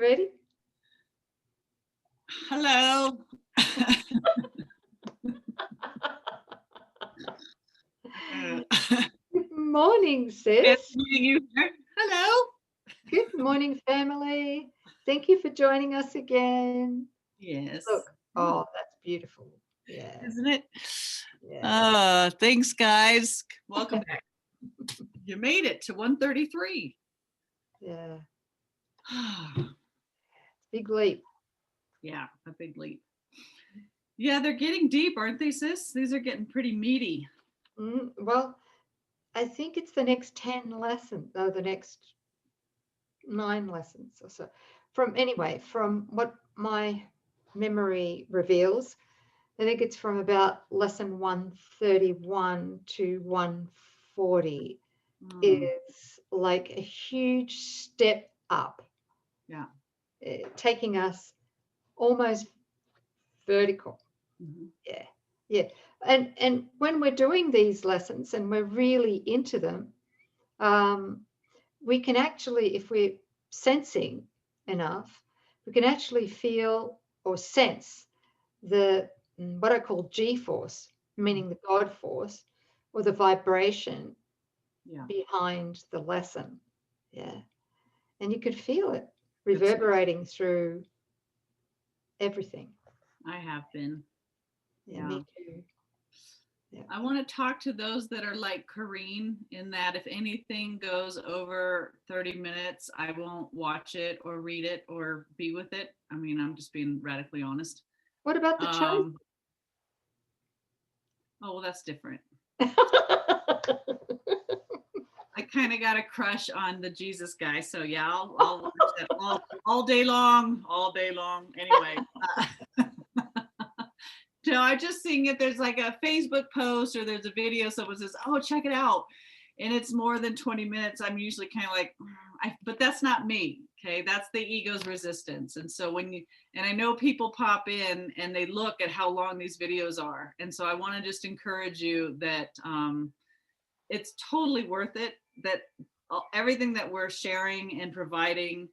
Ready? Hello. Good morning, Good sis. meeting you here. Hello. Good morning, family. Thank you for joining us again. Yes. Look, oh, that's beautiful. Yeah, Isn't it? yeah. Thanks, guys. Welcome back. You made it to 133. Yeah, big leap. Yeah, a big leap. Yeah, they're getting deep, aren't they, sis? These are getting pretty meaty. Well, I think it's the next 10 lessons, no, the next 9 lessons or so. From what my memory reveals, I think it's from about lesson 131 to 140 is like a huge step up. Yeah. Taking us almost vertical. Mm-hmm. Yeah. Yeah. And when we're doing these lessons and we're really into them, we can actually, if we're sensing enough, we can actually feel or sense the what I call G force, meaning the God force, or the vibration behind the lesson. Yeah. And you could feel it reverberating through everything. I have been. Yeah, me too. Yeah. I want to talk to those that are like Coreen, in that if anything goes over 30 minutes, I won't watch it or read it or be with it. I mean, I'm just being radically honest. What about the chosen? Oh, well, that's different. I kind of got a crush on the Jesus guy. So yeah, I'll watch that all day long, Anyway. No, I'm just seeing if there's like a Facebook post or there's a video, someone says, oh, check it out. And it's more than 20 minutes. I'm usually kind of like, but that's not me. Okay. That's the ego's resistance. And so and I know people pop in and they look at how long these videos are. And so I want to just encourage you that it's totally worth it, that everything that we're sharing and providing,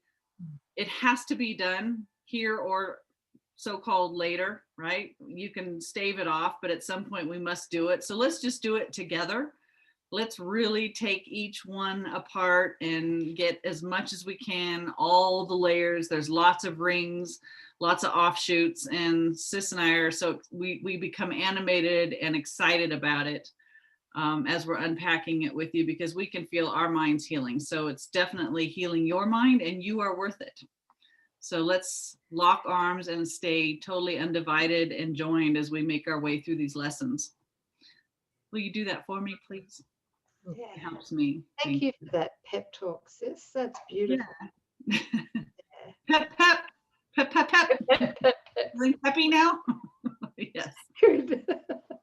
it has to be done here or so-called later, right? You can stave it off, but at some point we must do it. So let's just do it together. Let's really take each one apart and get as much as we can, all the layers. There's lots of rings, lots of offshoots, and Sis and I are, so we become animated and excited about it as we're unpacking it with you, because we can feel our minds healing. So it's definitely healing your mind, and you are worth it. So let's lock arms and stay totally undivided and joined as we make our way through these lessons. Will you do that for me, please? Yeah. It helps me. Thank you for that pep talk, sis. That's beautiful. Yeah. Pep, pep, pep, pep, pep. Feeling peppy now? Yes. Good.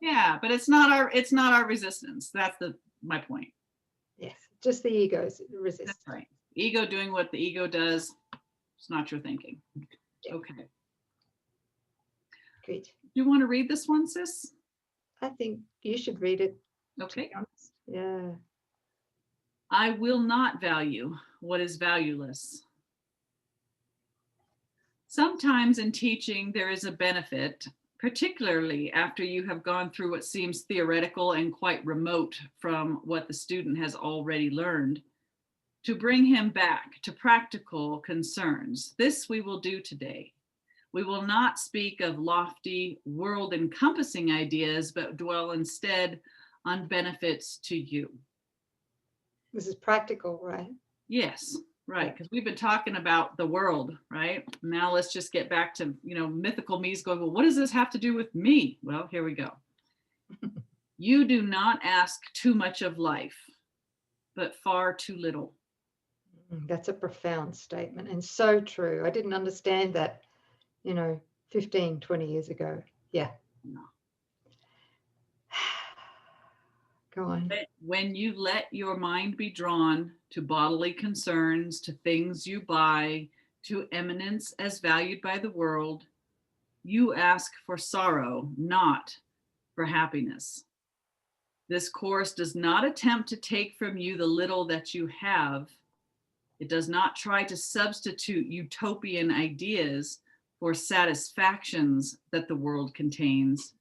Yeah, but it's not our resistance. That's my point. Yes, just the ego's resistance. That's right. Ego doing what the ego does. It's not your thinking. Yeah. Okay. Good. You want to read this one, sis? I think you should read it. Okay. Yeah. I will not value what is valueless. Sometimes in teaching, there is a benefit, particularly after you have gone through what seems theoretical and quite remote from what the student has already learned, to bring him back to practical concerns. This we will do today. We will not speak of lofty, world-encompassing ideas, but dwell instead on benefits to you. This is practical, right? Yes, right, because we've been talking about the world, right? Now let's just get back to, mythical me's going, well, what does this have to do with me? Well, here we go. You do not ask too much of life, but far too little. That's a profound statement and so true. I didn't understand that, 15, 20 years ago. Yeah. No. Go on. When you let your mind be drawn to bodily concerns, to things you buy, to eminence as valued by the world, you ask for sorrow, not for happiness. This course does not attempt to take from you the little that you have, It does not try to substitute utopian ideas for satisfactions that the world contains.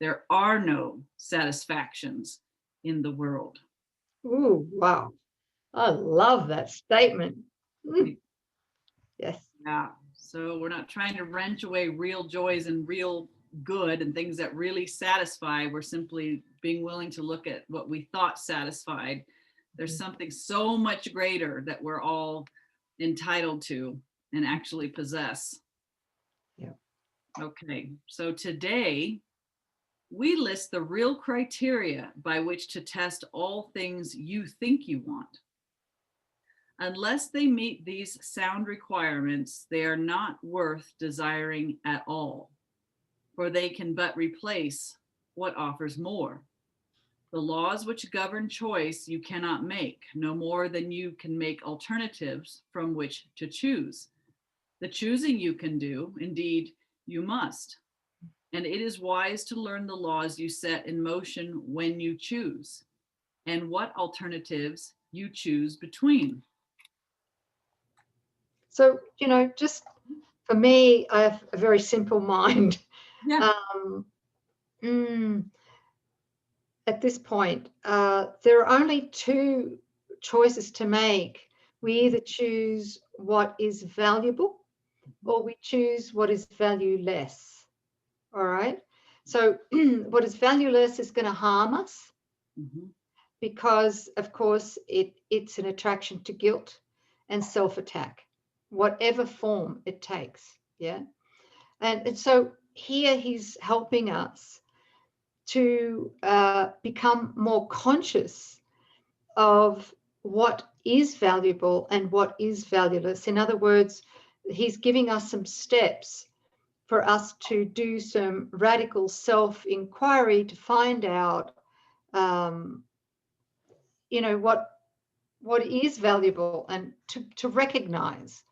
There are no satisfactions in the world. Ooh, wow. I love that statement. Mm, yes. Yeah. So we're not trying to wrench away real joys and real good and things that really satisfy. We're simply being willing to look at what we thought satisfied. There's something so much greater that we're all entitled to and actually possess. Yeah. Okay. So today we list the real criteria by which to test all things you think you want. Unless they meet these sound requirements, they are not worth desiring at all, for they can but replace what offers more. The laws which govern choice you cannot make, no more than you can make alternatives from which to choose. The choosing you can do, indeed, you must. And it is wise to learn the laws you set in motion when you choose, and what alternatives you choose between. So, just for me, I have a very simple mind. Yeah. Um, at this point, there are only two choices to make. We either choose what is valuable or we choose what is valueless. All right. So, what is valueless is going to harm us Mm-hmm. because, of course, it's an attraction to guilt and self-attack, whatever form it takes. Yeah. And so here he's helping us to become more conscious of what is valuable and what is valueless. In other words, he's giving us some steps for us to do some radical self-inquiry to find out, what is valuable and to recognize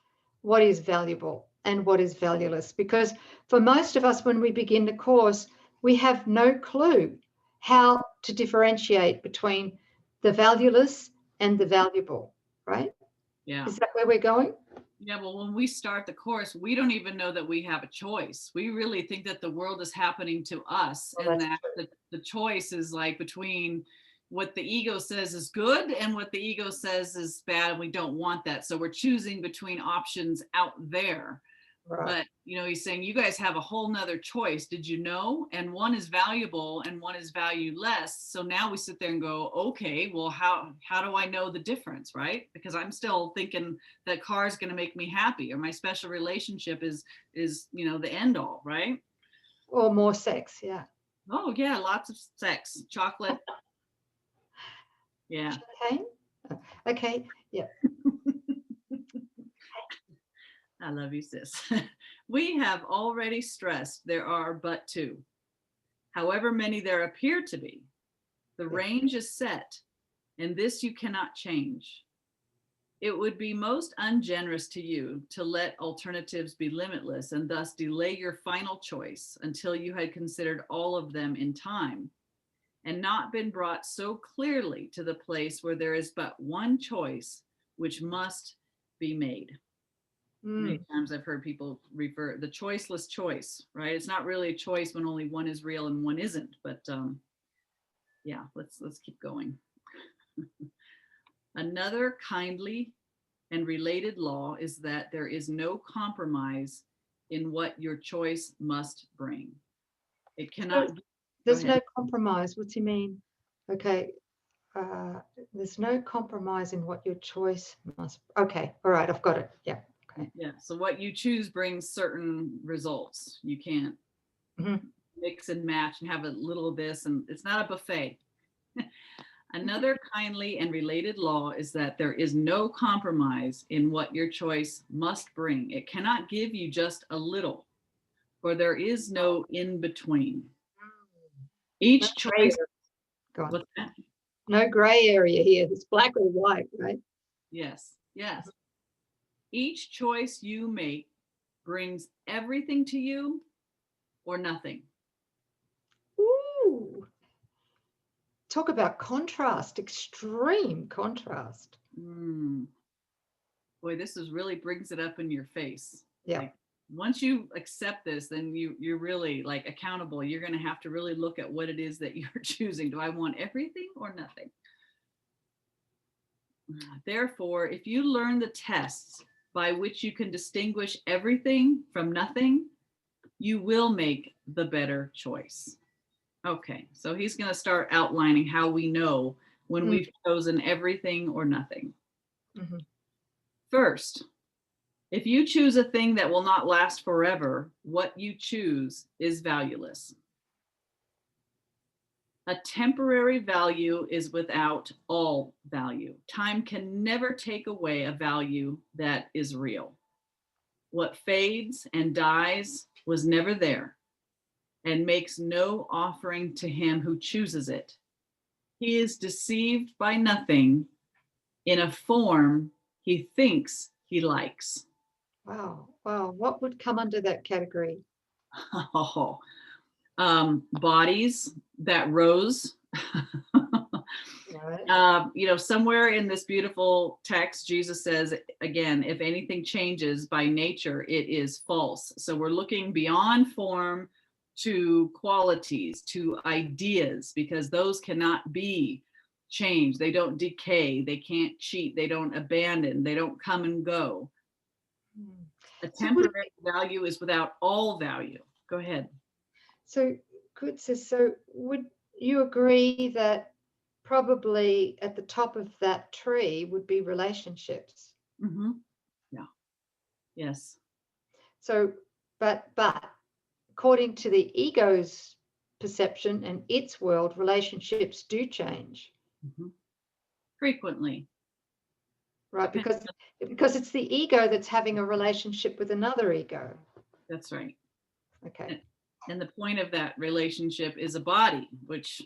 what is valuable and what is valueless. Because for most of us, when we begin the course, we have no clue how to differentiate between the valueless and the valuable, right? Yeah. Is that where we're going? Yeah, well, when we start the course, we don't even know that we have a choice. We really think that the world is happening to us, Well, and that's that true. the choice is like between what the ego says is good and what the ego says is bad, and we don't want that. So we're choosing between options out there. Right. But he's saying you guys have a whole nother choice. Did you know? And one is valuable and one is valueless. So now we sit there and go, okay, well, how do I know the difference, right? Because I'm still thinking that car is going to make me happy, or my special relationship is the end all, right? Or more sex, yeah. Oh yeah, lots of sex, chocolate. Yeah. Okay. Okay. Yeah. I love you, sis. We have already stressed there are but two. However many there appear to be, the range is set, and this you cannot change. It would be most ungenerous to you to let alternatives be limitless and thus delay your final choice until you had considered all of them in time and not been brought so clearly to the place where there is but one choice which must be made. Many times I've heard people refer the choiceless choice, right? It's not really a choice when only one is real and one isn't, but yeah, let's keep going. Another kindly and related law is that there is no compromise in what your choice must bring. It cannot. There's no compromise. What's he mean? Okay. There's no compromise in what your choice must. Okay. All right. I've got it. Yeah. Okay. Yeah. So what you choose brings certain results. You can't mix and match and have a little of this, and it's not a buffet. Another kindly and related law is that there is no compromise in what your choice must bring. It cannot give you just a little, for there is no in between. Each choice. Go on. What's that? No gray area here. It's black or white, right? Yes, yes. Each choice you make brings everything to you or nothing. Ooh. Talk about contrast, extreme contrast. Boy, this is really brings it up in your face. Yeah. Like, once you accept this, then you're really like accountable. You're going to have to really look at what it is that you're choosing. Do I want everything or nothing? Therefore, if you learn the tests by which you can distinguish everything from nothing, you will make the better choice. Okay, so he's going to start outlining how we know when we've chosen everything or nothing. Mm-hmm. First, if you choose a thing that will not last forever, what you choose is valueless. A temporary value is without all value. Time can never take away a value that is real. What fades and dies was never there and makes no offering to him who chooses it. He is deceived by nothing in a form he thinks he likes. Wow. Wow. What would come under that category? Oh, bodies that rose. Right. Somewhere in this beautiful text, Jesus says, again, if anything changes by nature, it is false. So we're looking beyond form to qualities, to ideas, because those cannot be changed. They don't decay. They can't cheat. They don't abandon. They don't come and go. A So would temporary value is without all value. Go ahead. So good. So would you agree that probably at the top of that tree would be relationships? Mm-hmm. Yeah. Yes. So, but according to the ego's perception and its world, relationships do change, Mm-hmm. Frequently. right? Because it's the ego that's having a relationship with another ego. That's right. Okay. And the point of that relationship is a body, which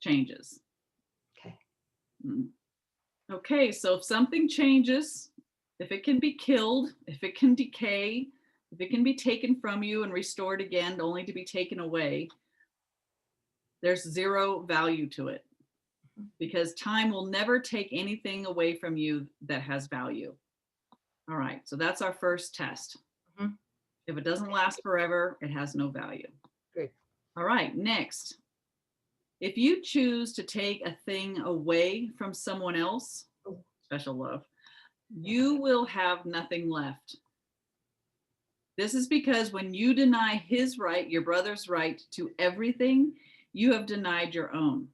changes. Okay. Okay, so if something changes, if it can be killed, if it can decay, if it can be taken from you and restored again, only to be taken away, there's zero value to it, because time will never take anything away from you that has value. All right, so that's our first test. Mm-hmm. If it doesn't last forever, it has no value. Good. All right, next. If you choose to take a thing away from someone else, special love, you will have nothing left. This is because when you deny his right, your brother's right to everything, you have denied your own.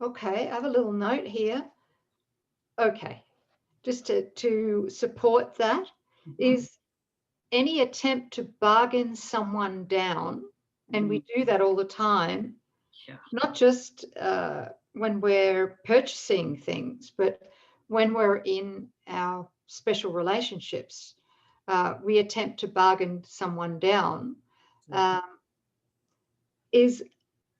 Okay, I have a little note here. Okay, just to support that, is any attempt to bargain someone down, and we do that all the time, not just when we're purchasing things, but when we're in our special relationships, we attempt to bargain someone down, is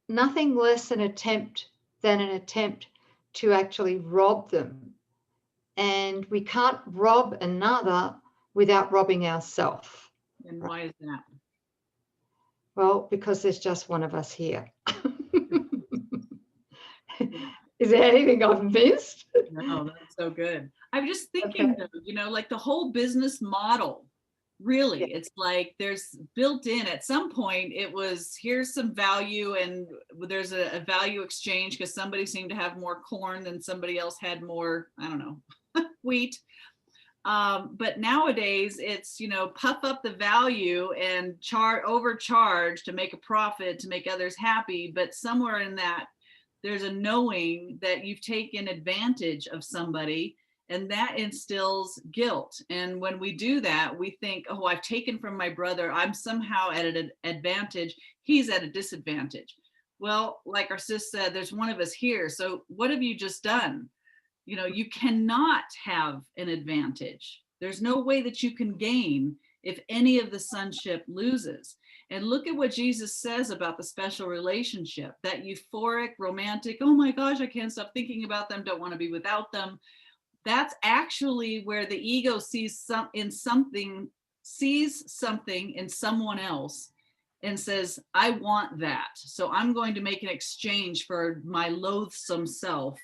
nothing less than an attempt to actually rob them. And we can't rob another without robbing ourselves. And why is that? Well, because there's just one of us here. Is there anything I've missed? No, that's so good. I'm just thinking, though, like the whole business model, really, it's like there's built in at some point, it was here's some value and there's a value exchange because somebody seemed to have more corn than somebody else had more, I don't know, wheat. But nowadays it's, puff up the value and overcharge to make a profit, to make others happy. But somewhere in that, there's a knowing that you've taken advantage of somebody, and that instills guilt. And when we do that, we think, oh, I've taken from my brother. I'm somehow at an advantage. He's at a disadvantage. Well, like our sis said, there's one of us here. So what have you just done? You cannot have an advantage. There's no way that you can gain if any of the sonship loses. And look at what Jesus says about the special relationship, that euphoric, romantic, oh my gosh, I can't stop thinking about them, don't want to be without them. That's actually where the ego sees something in someone else and says, I want that. So I'm going to make an exchange for my loathsome self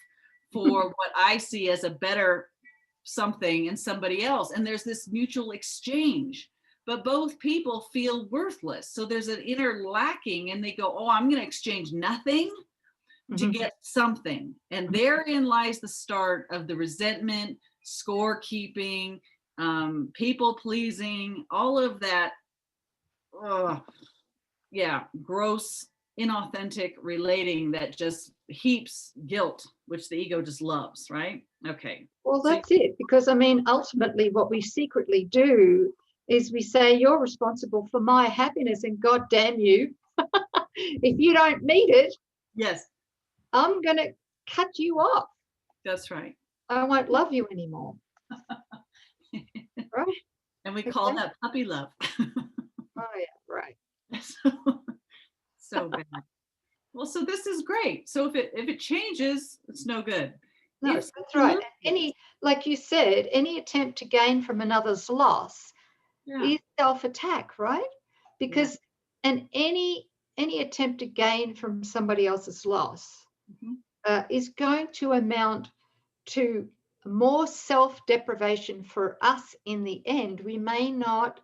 for what I see as a better something in somebody else. And there's this mutual exchange, but both people feel worthless. So there's an inner lacking, and they go, oh, I'm going to exchange nothing to get something. And therein lies the start of the resentment, scorekeeping, people pleasing, all of that. Gross, inauthentic relating that just heaps guilt, which the ego just loves, right? Okay. Well, that's it. Because I mean, ultimately, what we secretly do is we say, you're responsible for my happiness, and God damn you, if you don't meet it, yes, I'm going to cut you off. That's right. I won't love you anymore. Right? And we call that puppy love. Oh, yeah, right. So bad. Well, so this is great. So if it changes, it's no good. No, that's right. Any, like you said, any attempt to gain from another's loss is self-attack, right? Because and any attempt to gain from somebody else's loss is going to amount to more self-deprivation for us in the end. We may not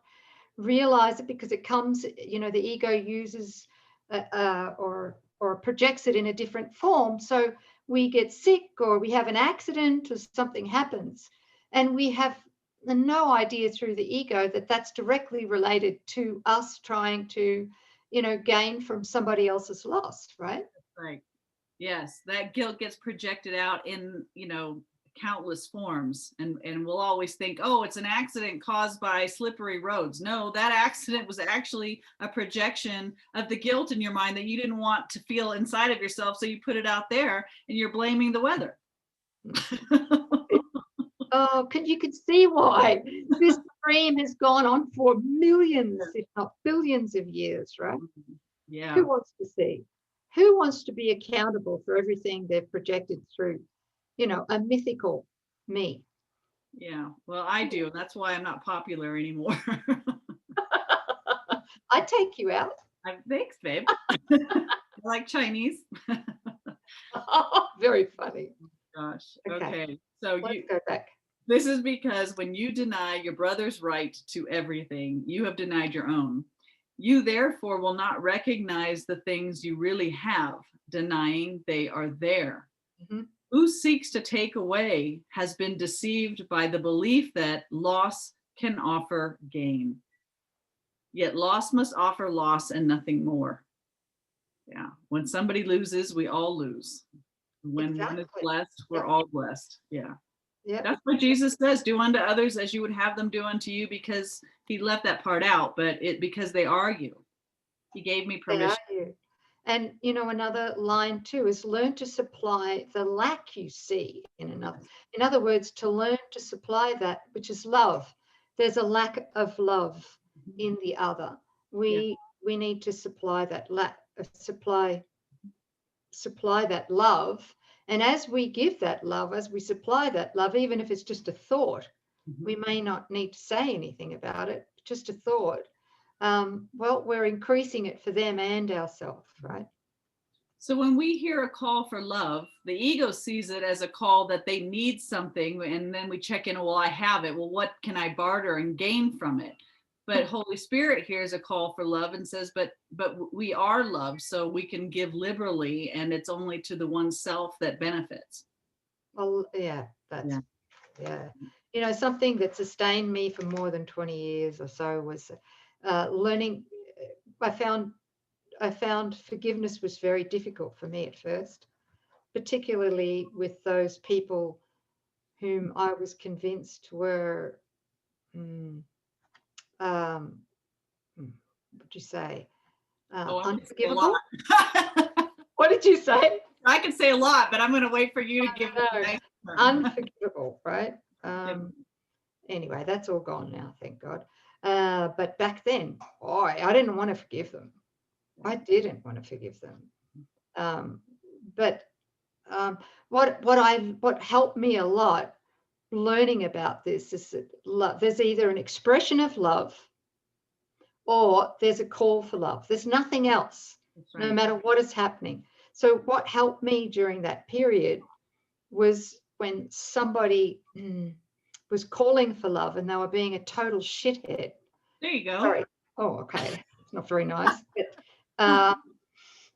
realize it because it comes, the ego uses or projects it in a different form. So we get sick, or we have an accident, or something happens, and we have no idea through the ego that that's directly related to us trying to, gain from somebody else's loss, right? Right. Yes, that guilt gets projected out in, countless forms, and we'll always think, oh, it's an accident caused by slippery roads. No, that accident was actually a projection of the guilt in your mind that you didn't want to feel inside of yourself, so you put it out there, and you're blaming the weather. Oh, you can see why this dream has gone on for millions, if not billions of years, right? Yeah. Who wants to see? Who wants to be accountable for everything they've projected through, a mythical me? Yeah, well, I do. That's why I'm not popular anymore. I'd take you out. Thanks, babe. I like Chinese. Very funny. Gosh. Okay. So let's go back. This is because when you deny your brother's right to everything, you have denied your own. You therefore will not recognize the things you really have, denying they are there. Who seeks to take away has been deceived by the belief that loss can offer gain. Yet loss must offer loss and nothing more. Yeah. When somebody loses, we all lose. When one is blessed, we're all blessed. Yeah. Yeah. That's what Jesus says, do unto others as you would have them do unto you, because he left that part out, but because they are you. He gave me permission. They are you. And, another line too is learn to supply the lack you see in another. In other words, to learn to supply that, which is love. There's a lack of love in the other. We need to supply that supply that love. And as we give that love, as we supply that love, even if it's just a thought, we may not need to say anything about it, just a thought. Well, we're increasing it for them and ourselves, right? So when we hear a call for love, the ego sees it as a call that they need something, and then we check in, well, I have it. Well, what can I barter and gain from it? But Holy Spirit hears a call for love and says, but we are love, so we can give liberally, and it's only to the one self that benefits. Well, yeah. Something that sustained me for more than 20 years or so was learning. I found forgiveness was very difficult for me at first, particularly with those people whom I was convinced were, what would you say, unforgivable? What did you say? I could say a lot, but I'm going to wait for you to give me a nice unforgivable, right? Anyway, that's all gone now, thank God. But back then, I didn't want to forgive them. I didn't want to forgive them. But what helped me a lot learning about this is that there's either an expression of love or there's a call for love. There's nothing else, no matter what is happening. So what helped me during that period was when somebody was calling for love and they were being a total shithead. There you go. Sorry. Oh, okay. It's not very nice. But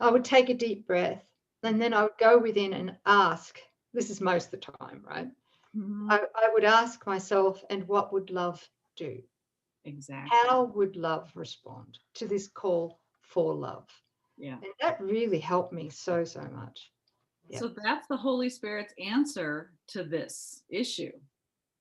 I would take a deep breath and then I would go within and ask. This is most of the time, right? Mm-hmm. I would ask myself, and what would love do? Exactly. How would love respond to this call for love? Yeah. And that really helped me so much. So that's the Holy Spirit's answer to this issue.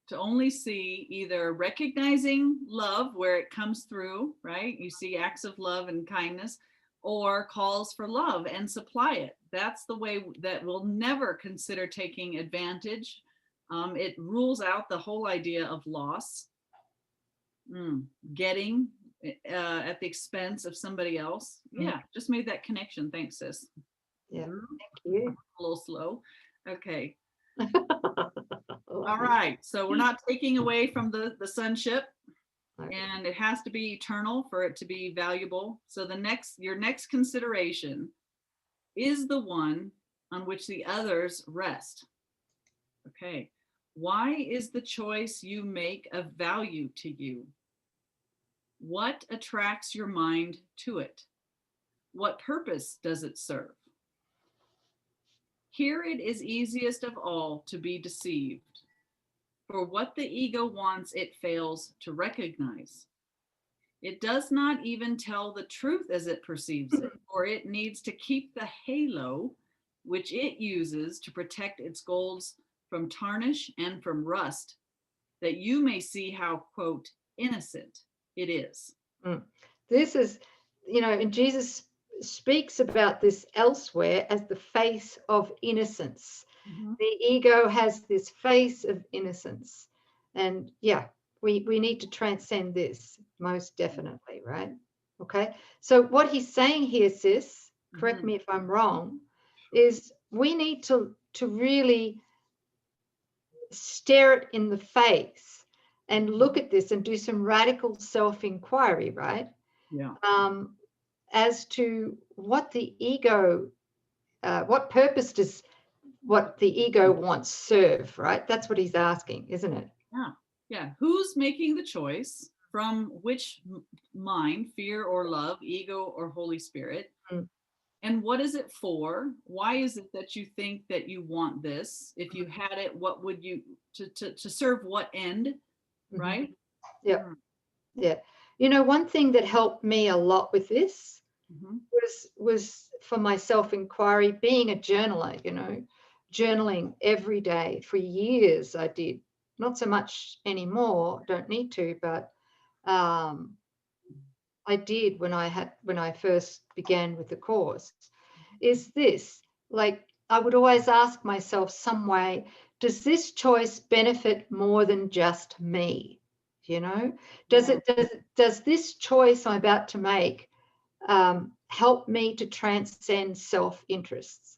To only see either recognizing love where it comes through, right? You see acts of love and kindness, or calls for love and supply it. That's the way that we'll never consider taking advantage. It rules out the whole idea of loss, getting at the expense of somebody else. Yeah, just made that connection. Thanks, sis. Yeah, thank you. A little slow. Okay. All right. So we're not taking away from the sonship, and it has to be eternal for it to be valuable. So your next consideration is the one on which the others rest. Okay. Why is the choice you make of value to you? What attracts your mind to it? What purpose does it serve? Here it is easiest of all to be deceived. For what the ego wants, it fails to recognize. It does not even tell the truth as it perceives it, for it needs to keep the halo which it uses to protect its goals from tarnish and from rust, that you may see how, quote, innocent it is. This is, and Jesus speaks about this elsewhere as the face of innocence. The ego has this face of innocence. And we need to transcend this most definitely, right? Okay. So what he's saying here, sis, correct me if I'm wrong, is we need to really stare it in the face and look at this and do some radical self-inquiry, right? Yeah. As to what the ego, what purpose does what the ego wants serve, right? That's what he's asking, isn't it? Yeah. Who's making the choice from which mind, fear or love, ego or Holy Spirit? And what is it for? Why is it that you think that you want this? If you had it, what would you, to serve what end, right? Yeah. One thing that helped me a lot with this was for my self-inquiry, being a journaler, journaling every day for years. I did, not so much anymore, don't need to, but I did when I first began with the course. Is this, like, I would always ask myself some way, does this choice benefit more than just me? Does this choice I'm about to make help me to transcend self-interests?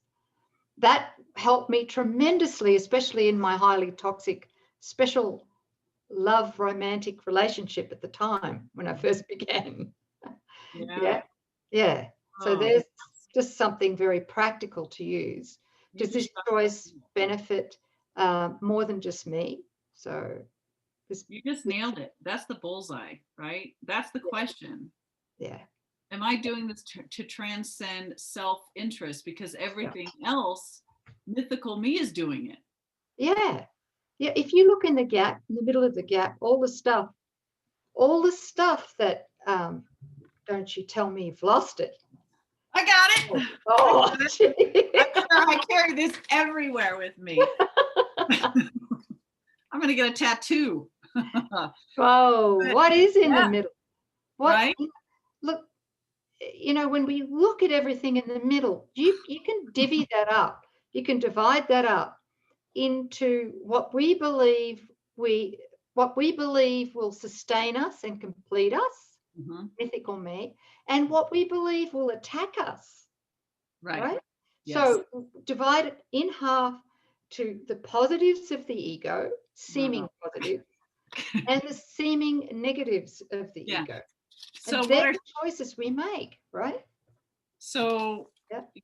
That helped me tremendously, especially in my highly toxic, special love romantic relationship at the time when I first began. Yeah. So there's just something very practical to use. Does this choice benefit more than just me? So you just nailed it. That's the bullseye, right? That's the question. Yeah. Am I doing this to transcend self-interest? Because everything else, mythical me, is doing it. Yeah. If you look in the gap, in the middle of the gap, all the stuff that don't you tell me you've lost it. I got it. Oh, I carry this everywhere with me. I'm gonna get a tattoo. Oh, what is in the middle? What? Right? Look, when we look at everything in the middle, you can divvy that up. You can divide that up into what we believe will sustain us and complete us, mythical me, and what we believe will attack us. Right? Yes. So divide it in half to the positives of the ego, seeming positive, and the seeming negatives of the ego. So and they're the choices we make, right? So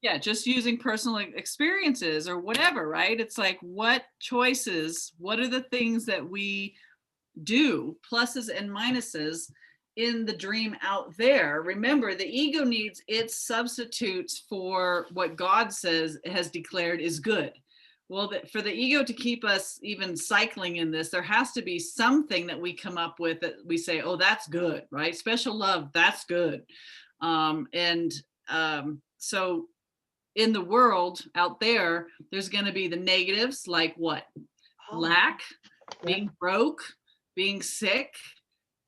yeah, just using personal experiences or whatever, right? It's like, what choices, what are the things that we do, pluses and minuses in the dream out there? Remember, the ego needs its substitutes for what God says has declared is good. Well, for the ego to keep us even cycling in this, there has to be something that we come up with that we say, oh, that's good, right? Special love, that's good. So in the world out there, there's going to be the negatives, like what? Lack, being broke, being sick,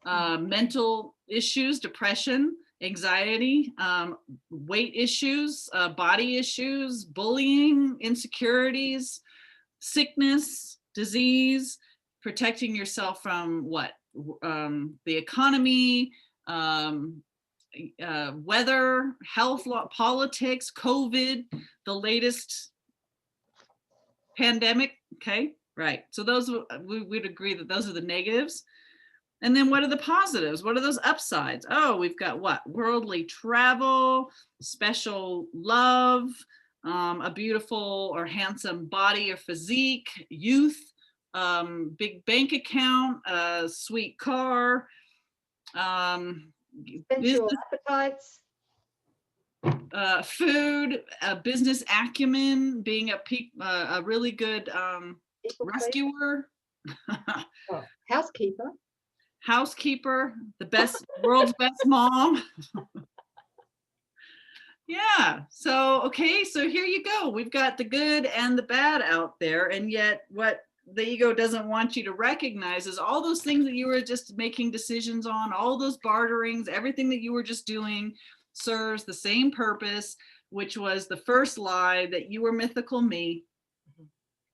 mental issues, depression, anxiety, weight issues, body issues, bullying, insecurities, sickness, disease, protecting yourself from what? The economy, weather, health, politics, COVID, the latest pandemic. Okay, right. So those, we would agree that those are the negatives. And then what are the positives? What are those upsides? Oh, we've got what? Worldly travel, special love, a beautiful or handsome body or physique, youth, big bank account, a sweet car, sensual appetites, food, business acumen, being a really good rescuer, housekeeper, the best, world's best mom. Yeah. So, okay. So here you go. We've got the good and the bad out there. And yet what the ego doesn't want you to recognize is all those things that you were just making decisions on, all those barterings, everything that you were just doing serves the same purpose, which was the first lie, that you were mythical me.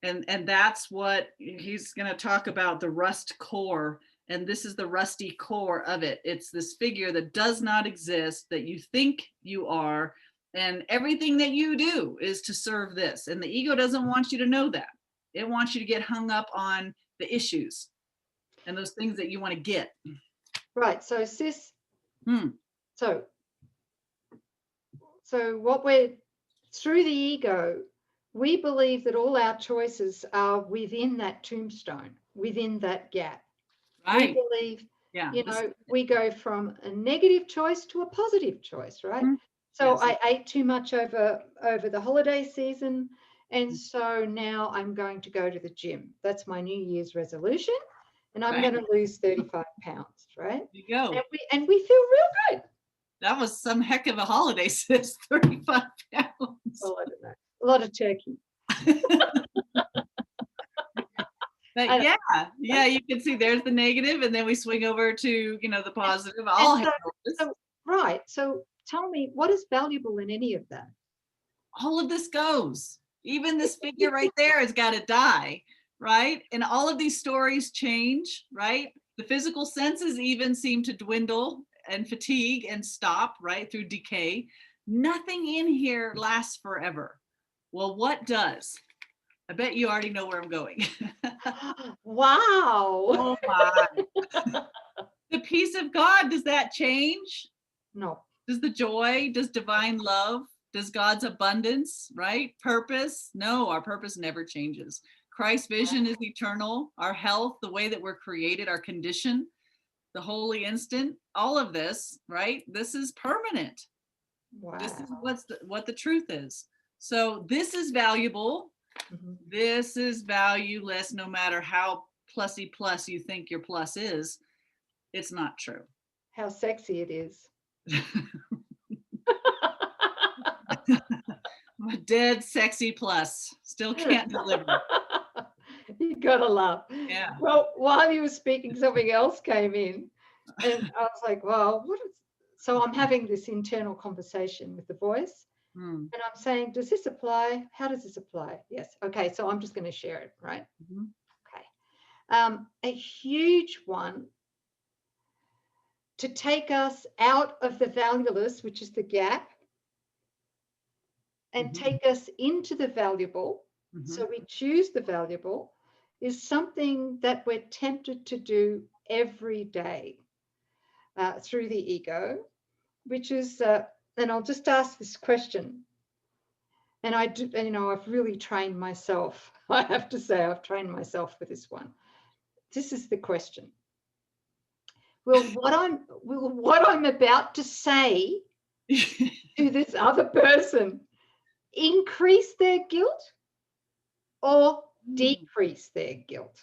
And that's what he's going to talk about, the rust core. And this is the rusty core of it. It's this figure that does not exist, that you think you are. And everything that you do is to serve this. And the ego doesn't want you to know that. It wants you to get hung up on the issues and those things that you want to get. Right. So sis, so what we're, through the ego, we believe that all our choices are within that tombstone, within that gap. Right. We believe, we go from a negative choice to a positive choice, right? So I ate too much over the holiday season, and so now I'm going to go to the gym. That's my New Year's resolution, and I'm going to lose 35 pounds, right? There you go. And we feel real good. That was some heck of a holiday, sis, 35 pounds. Well, I don't know. A lot of turkey. But yeah, you can see there's the negative, and then we swing over to, the positive. Right. So tell me, what is valuable in any of that? All of this goes. Even this figure right there has got to die, right? And all of these stories change, right? The physical senses even seem to dwindle and fatigue and stop, right, through decay. Nothing in here lasts forever. Well, what does? I bet you already know where I'm going. Wow. Oh my. The peace of God, does that change? No. Does the joy, does divine love, does God's abundance, right? Purpose? No, our purpose never changes. Christ's vision is eternal. Our health, the way that we're created, our condition, the holy instant, all of this, right? This is permanent. Wow. This is what the truth is. So this is valuable. This is valueless, no matter how plussy plus you think your plus is. It's not true. How sexy it is. I'm a dead sexy plus. Still can't deliver. You gotta laugh. Yeah. Well, while you were speaking, something else came in, and I was like, "Well, what is?" So I'm having this internal conversation with the voice. And I'm saying, does this apply? How does this apply? Yes. Okay. So I'm just going to share it, right? Okay. A huge one to take us out of the valueless, which is the gap, and take us into the valuable. So we choose the valuable, is something that we're tempted to do every day through the ego, which is, and I'll just ask this question. and I do, you know, I've really trained myself. I have to say, I've trained myself with this one. This is the question. Will what I'm about to say to this other person increase their guilt or decrease their guilt?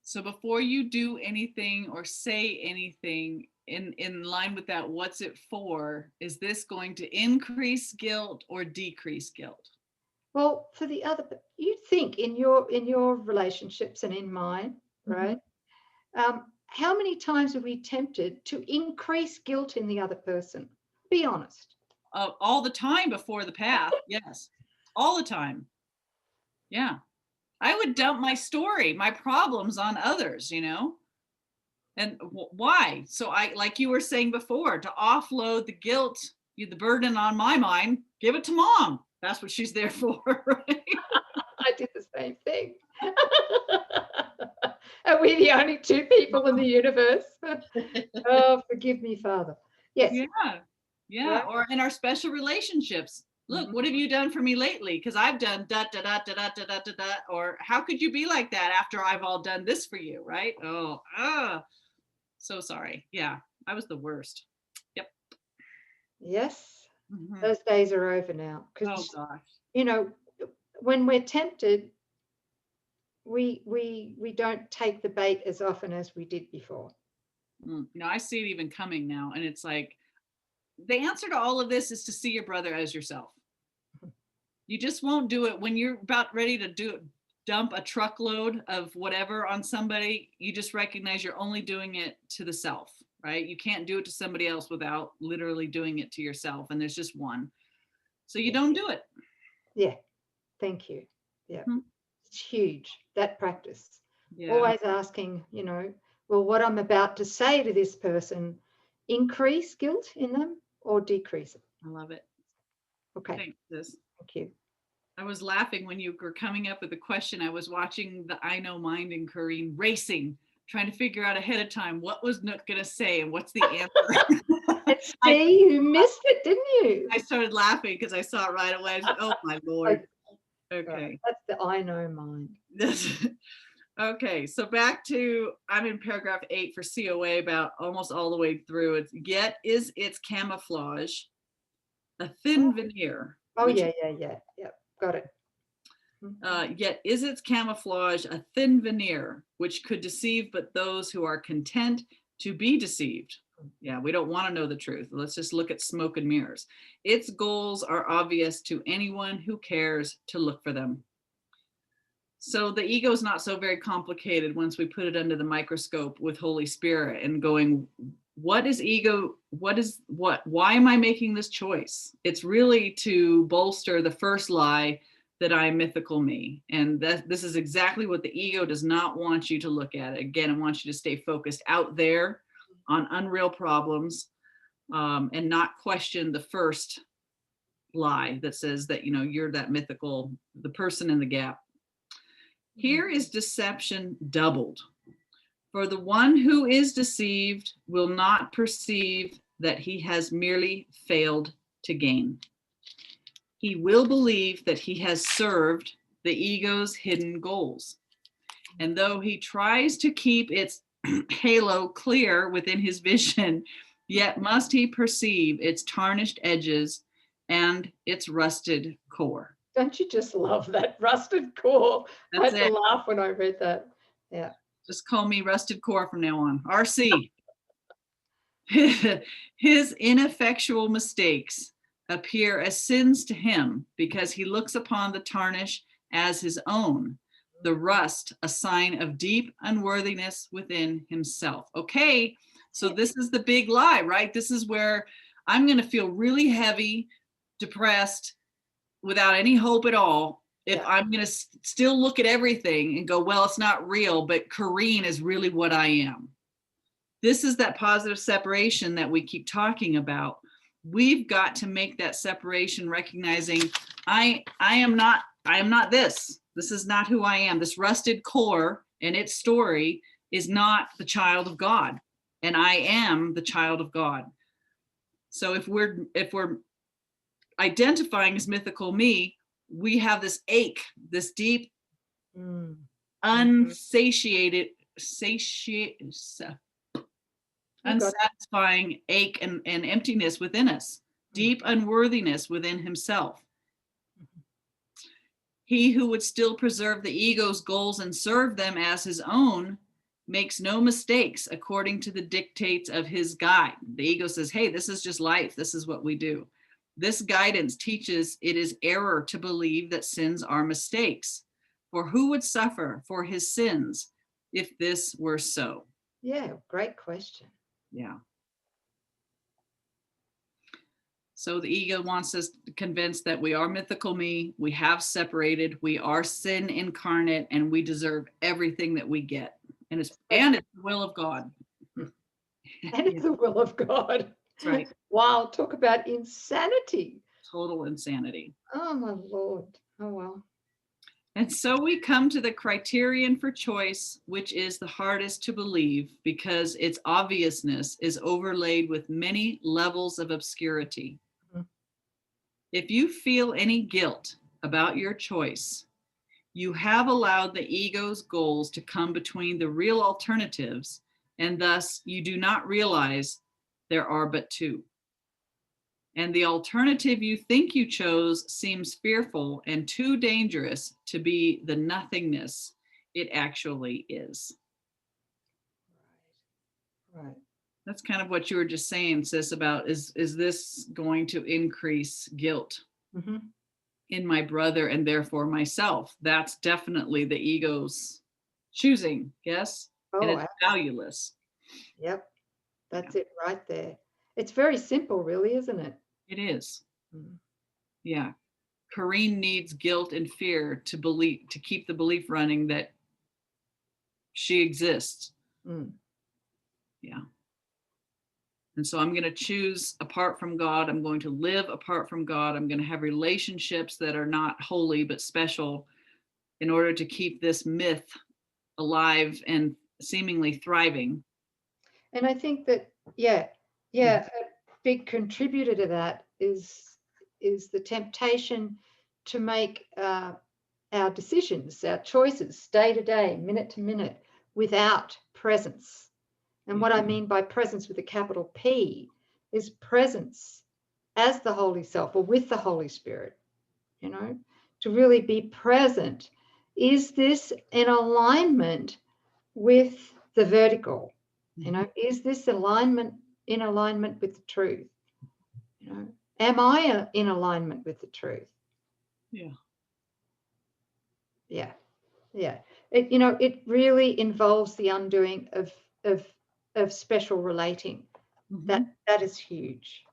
So before you do anything or say anything in line with that, what's it for? Is this going to increase guilt or decrease guilt? Well, for the other, you think in your relationships and in mine, right? How many times are we tempted to increase guilt in the other person? Be honest. All the time before the path. Yes, all the time. Yeah. I would dump my story, my problems on others, you know? And why? So I, like you were saying before, to offload the guilt, the burden on my mind, give it to mom. That's what she's there for, right? I did the same thing. Are we the only two people in the universe? Oh, forgive me, Father. Yes. Yeah. Right? Or in our special relationships. Look, what have you done for me lately? Because I've done da da da da da da da da da. Or how could you be like that after I've all done this for you, right? Oh, so sorry. Yeah, I was the worst. Yep. Yes. Those days are over now. Oh gosh. You know, when we're tempted, we don't take the bait as often as we did before. You know, I see it even coming now, and it's like the answer to all of this is to see your brother as yourself. You just won't do it when you're about ready to dump a truckload of whatever on somebody. You just recognize you're only doing it to the self, right? You can't do it to somebody else without literally doing it to yourself, and there's just one. So you don't do it. Yeah. Thank you. Yeah. It's huge, that practice. Yeah. Always asking, you know, will what I'm about to say to this person increase guilt in them or decrease it? I love it. Okay. Thanks, sis. Thank you. I was laughing when you were coming up with the question. I was watching the I Know Mind and Coreen racing, trying to figure out ahead of time what was Nouk going to say and what's the answer. See, you missed it, didn't you? I started laughing because I saw it right away. I said, oh my Lord. Okay. That's the I Know Mind. Okay, so back to, I'm in paragraph 8 for COA, about almost all the way through. It's yet is its camouflage a thin veneer. Oh, yeah. Got it. Yet is its camouflage a thin veneer, which could deceive but those who are content to be deceived. Yeah, we don't want to know the truth. Let's just look at smoke and mirrors. Its goals are obvious to anyone who cares to look for them. So the ego is not so very complicated once we put it under the microscope with Holy Spirit and going, what is ego? Why am I making this choice? It's really to bolster the first lie that I'm mythical me. And this is exactly what the ego does not want you to look at. Again, it wants you to stay focused out there on unreal problems, and not question the first lie that says that, you know, you're that mythical, the person in the gap. Here is deception doubled. For the one who is deceived will not perceive that he has merely failed to gain. He will believe that he has served the ego's hidden goals. And though he tries to keep its halo clear within his vision, yet must he perceive its tarnished edges and its rusted core. Don't you just love that rusted core? I had to laugh when I read that. Yeah. Just call me Rusted Core from now on. RC. His ineffectual mistakes appear as sins to him because he looks upon the tarnish as his own, the rust a sign of deep unworthiness within himself. Okay, so this is the big lie, right? This is where I'm going to feel really heavy, depressed, without any hope at all, if I'm going to still look at everything and go, well, it's not real, but Coreen is really what I am. This is that positive separation that we keep talking about. We've got to make that separation, recognizing I am not this. This is not who I am. This rusted core and its story is not the child of God. And I am the child of God. So if we're identifying as mythical me, we have this ache, this deep, unsatiated, unsatisfying ache and emptiness within us, deep unworthiness within himself. He who would still preserve the ego's goals and serve them as his own makes no mistakes according to the dictates of his guide. The ego says, hey, this is just life. This is what we do. This guidance teaches it is error to believe that sins are mistakes. For who would suffer for his sins if this were so? Yeah, great question. Yeah. So the ego wants us convinced that we are mythical me, we have separated, we are sin incarnate, and we deserve everything that we get. And it's the will of God. And it's the will of God. That's right. Wow, talk about insanity. Total insanity. Oh my Lord. Oh well. And so we come to the criterion for choice, which is the hardest to believe because its obviousness is overlaid with many levels of obscurity. If you feel any guilt about your choice, you have allowed the ego's goals to come between the real alternatives, and thus you do not realize there are but two. And the alternative you think you chose seems fearful and too dangerous to be the nothingness it actually is. Right. That's kind of what you were just saying, sis, about is this going to increase guilt in my brother and therefore myself? That's definitely the ego's choosing, yes? And it's valueless. Yep, that's it right there. It's very simple, really, isn't it? It is. Yeah. Coreen needs guilt and fear to believe, to keep the belief running that she exists. Yeah. And so I'm going to choose apart from God. I'm going to live apart from God. I'm going to have relationships that are not holy but special in order to keep this myth alive and seemingly thriving. And I think that, a big contributor to that is the temptation to make our decisions, our choices, day to day, minute to minute, without presence. And what I mean by presence with a capital P is presence as the Holy Self or with the Holy Spirit, to really be present. Is this in alignment with the vertical? Is this in alignment with the truth? Am I in alignment with the truth? Yeah. It really involves the undoing of special relating. That is huge.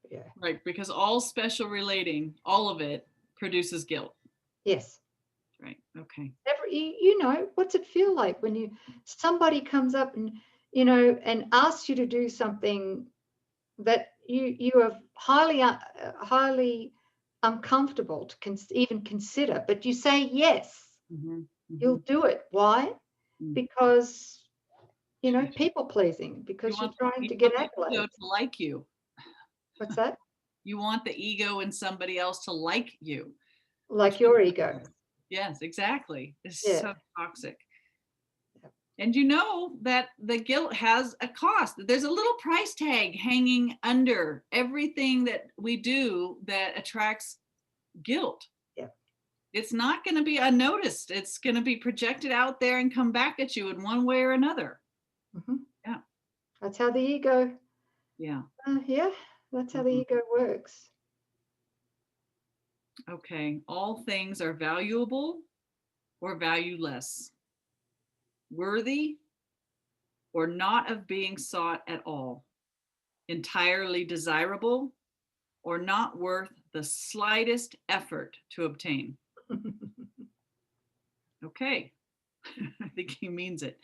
Yeah. Right, because all special relating, all of it produces guilt. Yes. Right. Okay. What's it feel like when somebody comes up and asks you to do something that you are highly uncomfortable to even consider, but you say yes. You'll do it. Why? Because people pleasing, because you're trying to get accolades. To like you. What's that? You want the ego in somebody else to like you. Like your ego. Yes, exactly. It's so toxic. Yep. And you know that the guilt has a cost. There's a little price tag hanging under everything that we do that attracts guilt. Yep. It's not going to be unnoticed. It's going to be projected out there and come back at you in one way or another. Yeah. That's how the ego. Yeah. That's how the ego works. Okay. All things are valuable or valueless, worthy or not of being sought at all, entirely desirable or not worth the slightest effort to obtain. Okay. I think he means it.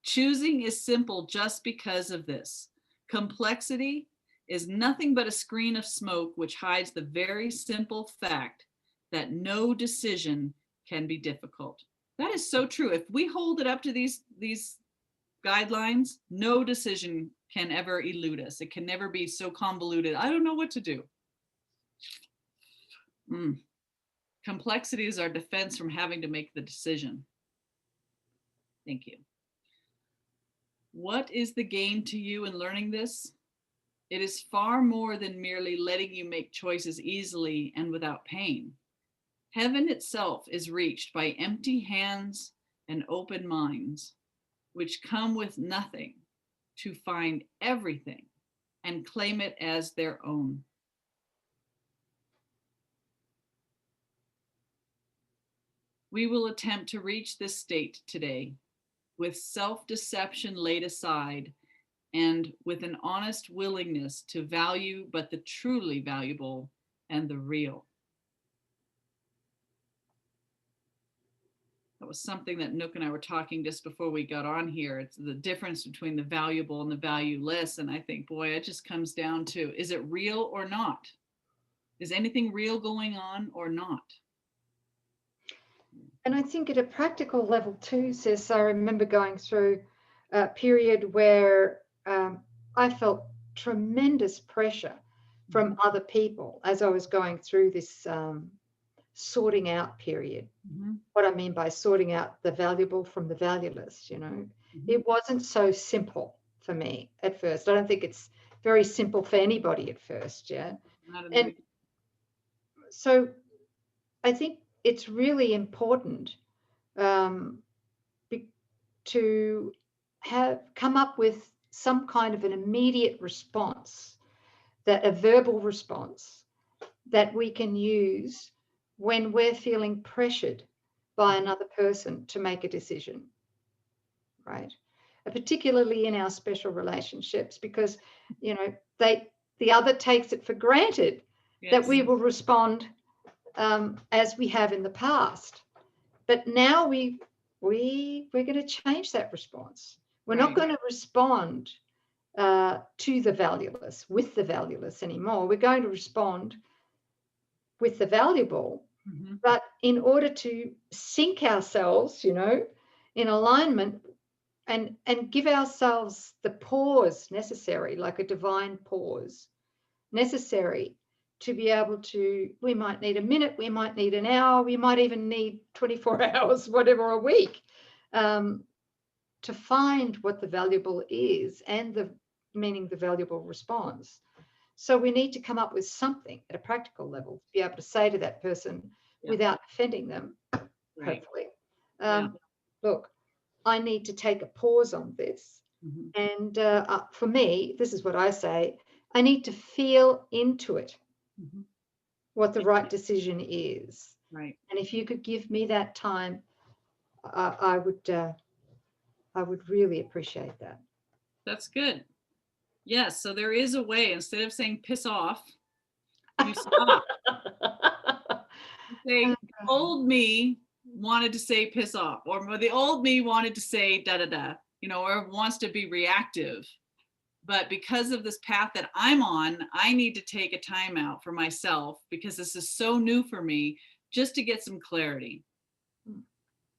Choosing is simple just because of this. Complexity is nothing but a screen of smoke which hides the very simple fact that no decision can be difficult. That is so true. If we hold it up to these guidelines, no decision can ever elude us. It can never be so convoluted. I don't know what to do. Complexity is our defense from having to make the decision. Thank you. What is the gain to you in learning this? It is far more than merely letting you make choices easily and without pain. Heaven itself is reached by empty hands and open minds, which come with nothing to find everything and claim it as their own. We will attempt to reach this state today with self-deception laid aside and with an honest willingness to value but the truly valuable and the real. That was something that Nouk and I were talking just before we got on here. It's the difference between the valuable and the valueless. And I think, boy, it just comes down to, is it real or not? Is anything real going on or not? And I think at a practical level too, sis, I remember going through a period where I felt tremendous pressure from other people as I was going through this sorting out period. What I mean by sorting out the valuable from the valueless, it wasn't so simple for me at first. I don't think it's very simple for anybody at first. Yeah. And so I think it's really important to come up with some kind of an immediate response, that a verbal response that we can use when we're feeling pressured by another person to make a decision, right? Particularly in our special relationships, because the other takes it for granted that we will respond as we have in the past. But now we're going to change that response. We're not going to respond to the valueless, with the valueless anymore. We're going to respond with the valuable. But in order to sync ourselves, in alignment and give ourselves the pause necessary, like a divine pause necessary to be able to, we might need a minute, we might need an hour, we might even need 24 hours, whatever, a week, to find what the valuable is and the valuable response. So we need to come up with something at a practical level to be able to say to that person without offending them, hopefully. Look, I need to take a pause on this. And for me, this is what I say, I need to feel into it, what the right decision is. Right. And if you could give me that time, I would really appreciate that. That's good. Yes. So there is a way, instead of saying piss off, you stop. You say, old me wanted to say piss off, or the old me wanted to say da da da, or wants to be reactive. But because of this path that I'm on, I need to take a time out for myself because this is so new for me, just to get some clarity.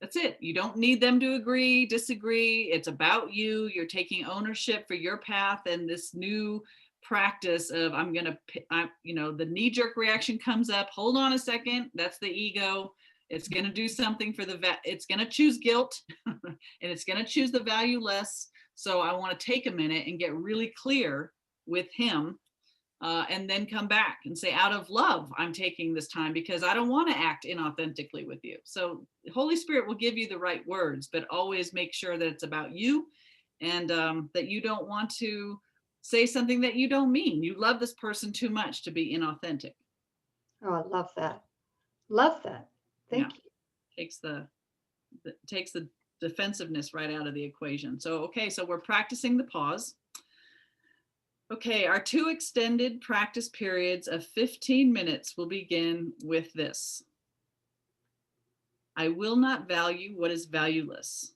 That's it. You don't need them to agree, disagree. It's about you. You're taking ownership for your path and this new practice of the knee-jerk reaction comes up. Hold on a second. That's the ego. It's going to do something for it's going to choose guilt and it's going to choose the valueless. So I want to take a minute and get really clear with him and then come back and say, out of love, I'm taking this time because I don't want to act inauthentically with you. So the Holy Spirit will give you the right words, but always make sure that it's about you and that you don't want to say something that you don't mean. You love this person too much to be inauthentic. Oh, I love that. Love that. Thank you. Takes the defensiveness right out of the equation. So we're practicing the pause. Okay, our 2 extended practice periods of 15 minutes will begin with this. I will not value what is valueless,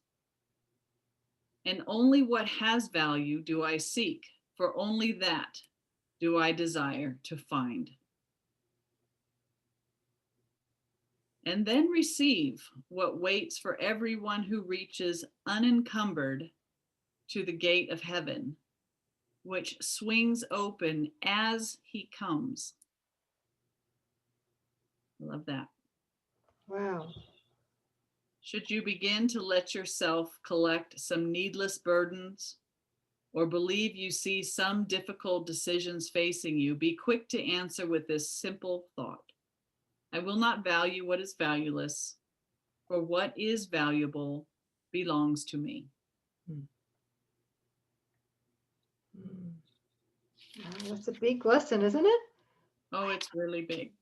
and only what has value do I seek, for only that do I desire to find. And then receive what waits for everyone who reaches unencumbered to the gate of heaven, which swings open as he comes. I love that. Wow. Should you begin to let yourself collect some needless burdens, or believe you see some difficult decisions facing you, be quick to answer with this simple thought. I will not value what is valueless, for what is valuable belongs to me. Wow, that's a big lesson, isn't it? Oh, it's really big.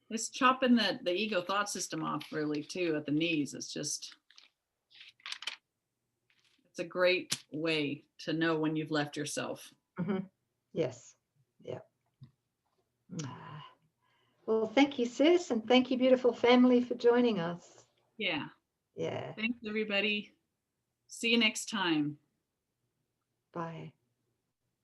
It's chopping the ego thought system off really too at the knees. It's a great way to know when you've left yourself. Mm-hmm. Yes. Yeah. Well, thank you, sis, and thank you, beautiful family, for joining us. Yeah. Yeah. Thanks, everybody. See you next time. Bye.